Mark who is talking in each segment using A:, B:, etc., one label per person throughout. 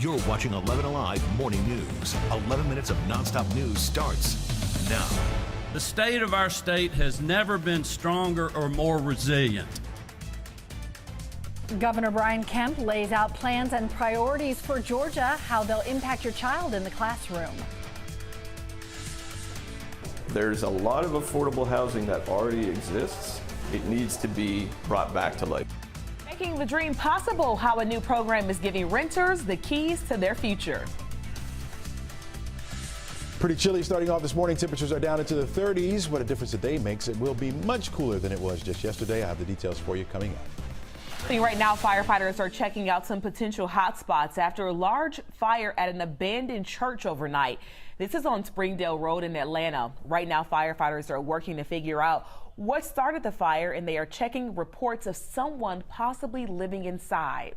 A: You're watching 11 Alive Morning News. 11 minutes of nonstop news starts now.
B: The state of our state has never been stronger or more resilient.
C: Governor Brian Kemp lays out plans and priorities for Georgia, how they'll impact your child in the classroom.
D: There's a lot of affordable housing that already exists. It needs to be brought back to life.
E: Making the dream possible, how a new program is giving renters the keys to their future.
F: Pretty chilly starting off this morning. Temperatures are down into the 30s. What a difference a day makes. It will be much cooler than it was just yesterday. I have the details for you coming up.
E: Right now, firefighters are checking out some potential hot spots after a large fire at an abandoned church overnight. This is on Springdale Road in Atlanta. Right now, firefighters are working to figure out what started the fire, and they are checking reports of someone possibly living inside.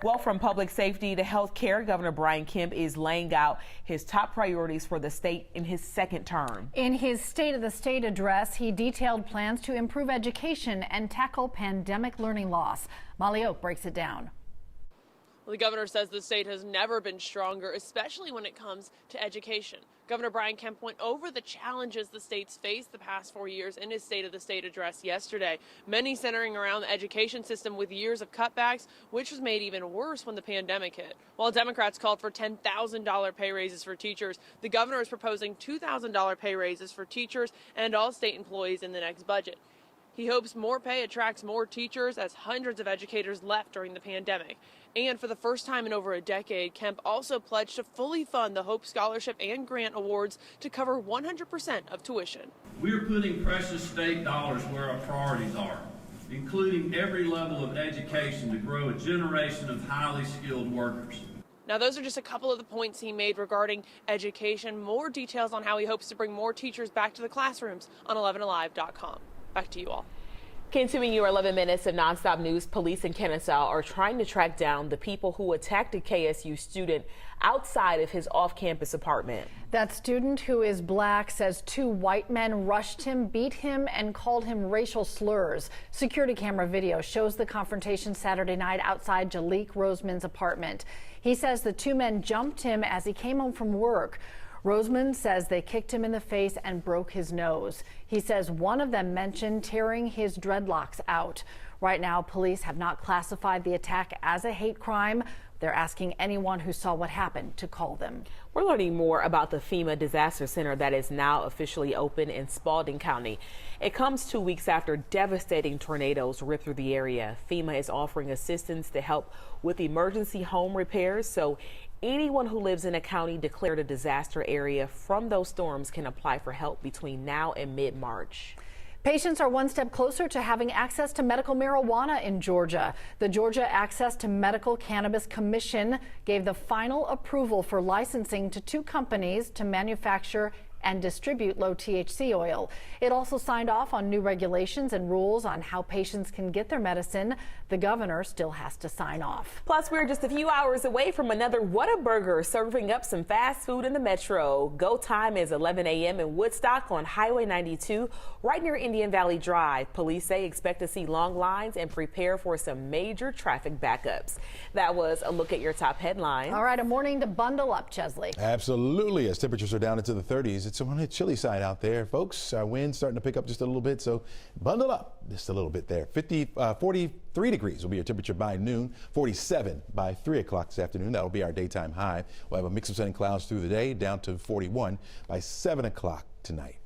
E: Well, from public safety to health care, Governor Brian Kemp is laying out his top priorities for the state in his second term.
C: In his State of the State address, he detailed plans to improve education and tackle pandemic learning loss. Molly Oak breaks it down.
G: Well, the governor says the state has never been stronger, especially when it comes to education. Governor Brian Kemp went over the challenges the state's faced the past 4 years in his State of the State address yesterday, many centering around the education system with years of cutbacks, which was made even worse when the pandemic hit. While Democrats called for $10,000 pay raises for teachers, the governor is proposing $2,000 pay raises for teachers and all state employees in the next budget. He hopes more pay attracts more teachers as hundreds of educators left during the pandemic. And for the first time in over a decade, Kemp also pledged to fully fund the Hope Scholarship and Grant Awards to cover 100% of tuition.
B: We're putting precious state dollars where our priorities are, including every level of education to grow a generation of highly skilled workers.
G: Now, those are just a couple of the points he made regarding education. More details on how he hopes to bring more teachers back to the classrooms on 11alive.com. Back to you all.
E: Continuing your 11 minutes of nonstop news, police in Kennesaw are trying to track down the people who attacked a KSU student outside of his off-campus apartment.
C: That student, who is black, says two white men rushed him, beat him, and called him racial slurs. Security camera video shows the confrontation Saturday night outside Jalik Roseman's apartment. He says the two men jumped him as he came home from work. Roseman says they kicked him in the face and broke his nose. He says one of them mentioned tearing his dreadlocks out. Right now, police have not classified the attack as a hate crime. They're asking anyone who saw what happened to call them.
E: We're learning more about the FEMA Disaster Center that is now officially open in Spalding County. It comes 2 weeks after devastating tornadoes ripped through the area. FEMA is offering assistance to help with emergency home repairs, so anyone who lives in a county declared a disaster area from those storms can apply for help between now and mid-March.
C: Patients are one step closer to having access to medical marijuana in Georgia. The Georgia Access to Medical Cannabis Commission gave the final approval for licensing to two companies to manufacture and distribute low THC oil. It also signed off on new regulations and rules on how patients can get their medicine. The governor still has to sign off.
E: Plus, we're just a few hours away from another Whataburger serving up some fast food in the metro. Go time is 11 a.m. in Woodstock on Highway 92, right near Indian Valley Drive. Police say expect to see long lines and prepare for some major traffic backups. That was a look at your top headlines.
C: All right, a morning to bundle up, Chesley.
F: Absolutely. As temperatures are down into the 30s, it's on the chilly side out there, folks. Our wind's starting to pick up just a little bit, so bundle up just a little bit there. 43 degrees will be your temperature by noon, 47 by 3 o'clock this afternoon. That'll be our daytime high. We'll have a mix of sun and clouds through the day, down to 41 by 7 o'clock tonight.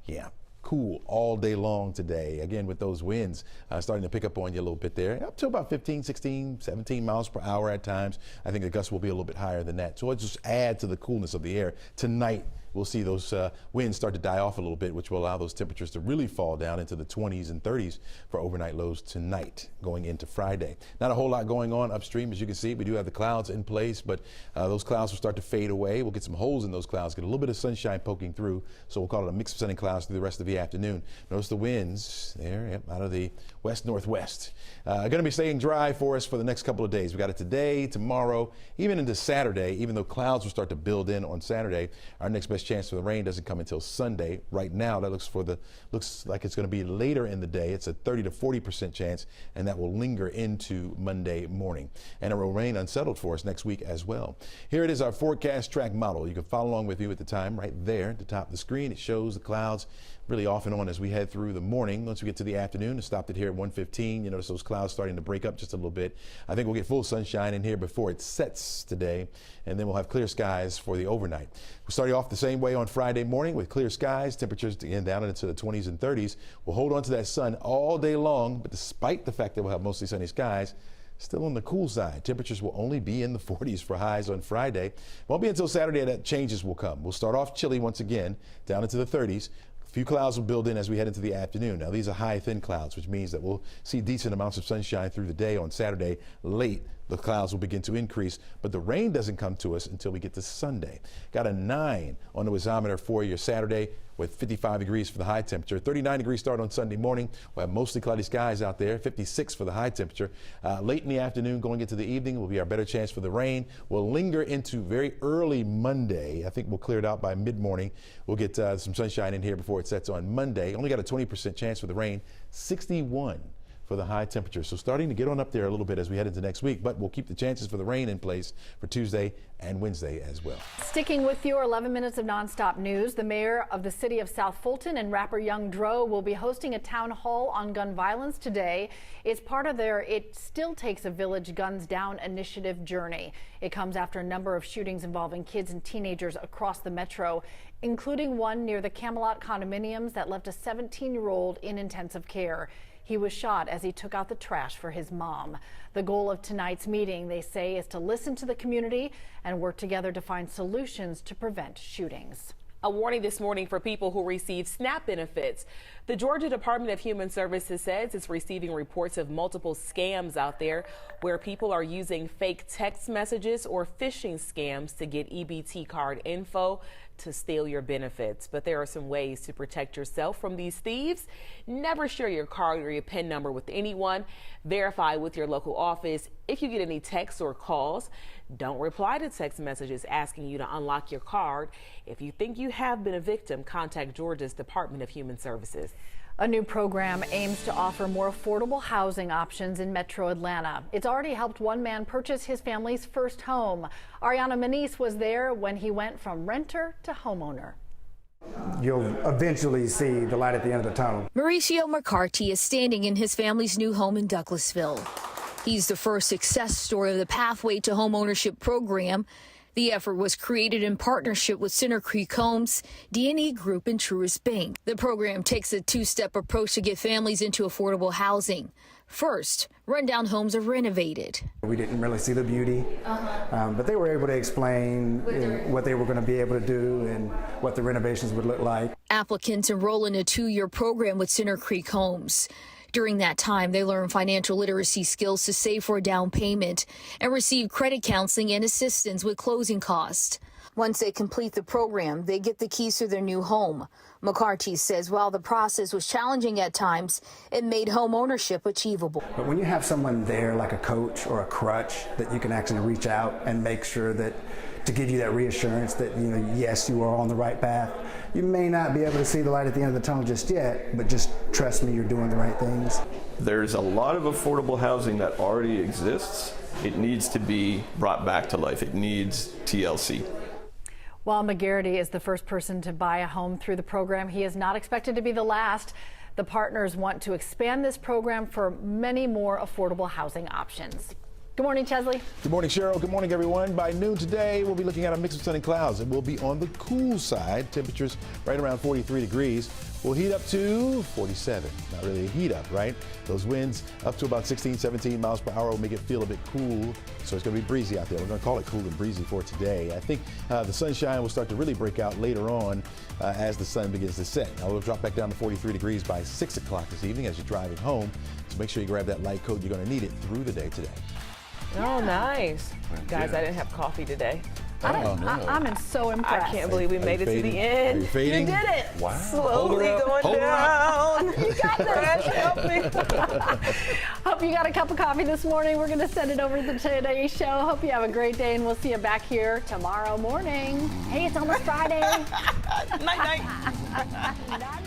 F: Yeah. Cool all day long today. Again, with those winds starting to pick up on you a little bit there, up to about 15, 16, 17 miles per hour at times. I think the gusts will be a little bit higher than that. So it'll just add to the coolness of the air. Tonight, we'll see those winds start to die off a little bit, which will allow those temperatures to really fall down into the 20s and 30s for overnight lows tonight going into Friday. Not a whole lot going on upstream. As you can see, we do have the clouds in place, but those clouds will start to fade away. We'll get some holes in those clouds, get a little bit of sunshine poking through. So we'll call it a mix of sun and clouds through the rest of the afternoon. Notice the winds there, out of the west-northwest. Going to be staying dry for us for the next couple of days. We got it today, tomorrow, even into Saturday. Even though clouds will start to build in on Saturday, our next best much chance for the rain doesn't come until Sunday. Right now, that looks like it's going to be later in the day. It's a 30 to 40% chance, and that will linger into Monday morning. And it will remain unsettled for us next week as well. Here it is, our forecast track model. You can follow along with you at the time right there at the top of the screen. It shows the clouds really off and on as we head through the morning. Once we get to the afternoon, it stopped it here at 1:15. You notice those clouds starting to break up just a little bit. I think we'll get full sunshine in here before it sets today, and then we'll have clear skies for the overnight. We're starting off the same way on Friday morning with clear skies, temperatures again down into the 20s and 30s. We'll hold on to that sun all day long, but despite the fact that we'll have mostly sunny skies, still on the cool side. Temperatures will only be in the 40s for highs on Friday. Won't be until Saturday that changes will come. We'll start off chilly once again, down into the 30s. A few clouds will build in as we head into the afternoon. Now, these are high, thin clouds, which means that we'll see decent amounts of sunshine through the day on Saturday. Late, the clouds will begin to increase, but the rain doesn't come to us until we get to Sunday. Got a 9 on the wazometer for your Saturday with 55 degrees for the high temperature. 39 degrees start on Sunday morning. We'll have mostly cloudy skies out there, 56 for the high temperature. Late in the afternoon, going into the evening, will be our better chance for the rain. We'll linger into very early Monday. I think we'll clear it out by mid-morning. We'll get some sunshine in here before it sets on Monday. Only got a 20% chance for the rain, 61 for the high temperature. So starting to get on up there a little bit as we head into next week, but we'll keep the chances for the rain in place for Tuesday and Wednesday as well.
C: Sticking with your 11 minutes of nonstop news, the mayor of the city of South Fulton and rapper Young Dro will be hosting a town hall on gun violence today. It's part of their It Still Takes a Village Guns Down initiative journey. It comes after a number of shootings involving kids and teenagers across the metro, including one near the Camelot condominiums that left a 17-year-old in intensive care. He was shot as he took out the trash for his mom. The goal of tonight's meeting, they say, is to listen to the community and work together to find solutions to prevent shootings.
E: A warning this morning for people who receive SNAP benefits. The Georgia Department of Human Services says it's receiving reports of multiple scams out there where people are using fake text messages or phishing scams to get EBT card info to steal your benefits. But there are some ways to protect yourself from these thieves. Never share your card or your PIN number with anyone. Verify with your local office. If you get any texts or calls, don't reply to text messages asking you to unlock your card. If you think you have been a victim, contact Georgia's Department of Human Services.
C: A new program aims to offer more affordable housing options in Metro Atlanta. It's already helped one man purchase his family's first home. Ariana Manise was there when he went from renter to homeowner.
H: You'll eventually see the light at the end of the tunnel.
I: Mauricio McCarty is standing in his family's new home in Douglasville. He's the first success story of the Pathway to Homeownership program. The effort was created in partnership with Center Creek Homes, D&E Group, and Truist Bank. The program takes a two-step approach to get families into affordable housing. First, rundown homes are renovated.
H: We didn't really see the beauty, but they were able to explain what they were going to be able to do and what the renovations would look like.
I: Applicants enroll in a 2-year program with Center Creek Homes. During that time, they learn financial literacy skills to save for a down payment and receive credit counseling and assistance with closing costs. Once they complete the program, they get the keys to their new home. McCarty says while the process was challenging at times, it made home ownership achievable.
H: But when you have someone there like a coach or a crutch that you can actually reach out and make sure that to give you that reassurance that, yes, you are on the right path. You may not be able to see the light at the end of the tunnel just yet, but just trust me, you're doing the right things.
D: There's a lot of affordable housing that already exists. It needs to be brought back to life. It needs TLC.
C: While McGarity is the first person to buy a home through the program, he is not expected to be the last. The partners want to expand this program for many more affordable housing options. Good morning, Chesley.
F: Good morning, Cheryl. Good morning, everyone. By noon today, we'll be looking at a mix of sun and clouds. It will be on the cool side. Temperatures right around 43 degrees. We'll heat up to 47. Not really a heat up, right? Those winds up to about 16, 17 miles per hour will make it feel a bit cool. So it's going to be breezy out there. We're going to call it cool and breezy for today. I think the sunshine will start to really break out later on as the sun begins to set. Now we'll drop back down to 43 degrees by 6 o'clock this evening as you're driving home. So make sure you grab that light coat. You're going to need it through the day today.
E: Oh, nice. Guys, I didn't have coffee today.
C: I'm so impressed.
E: I can't believe we made it to the
F: Are
E: end.
F: you fading?
C: You did it.
F: Wow.
E: Slowly going down.
C: You got this.
E: Help me.
C: Hope you got a cup of coffee this morning. We're going to send it over to the Today Show. Hope you have a great day, and we'll see you back here tomorrow morning. Hey, it's almost Friday.
E: Night, night.
C: Night.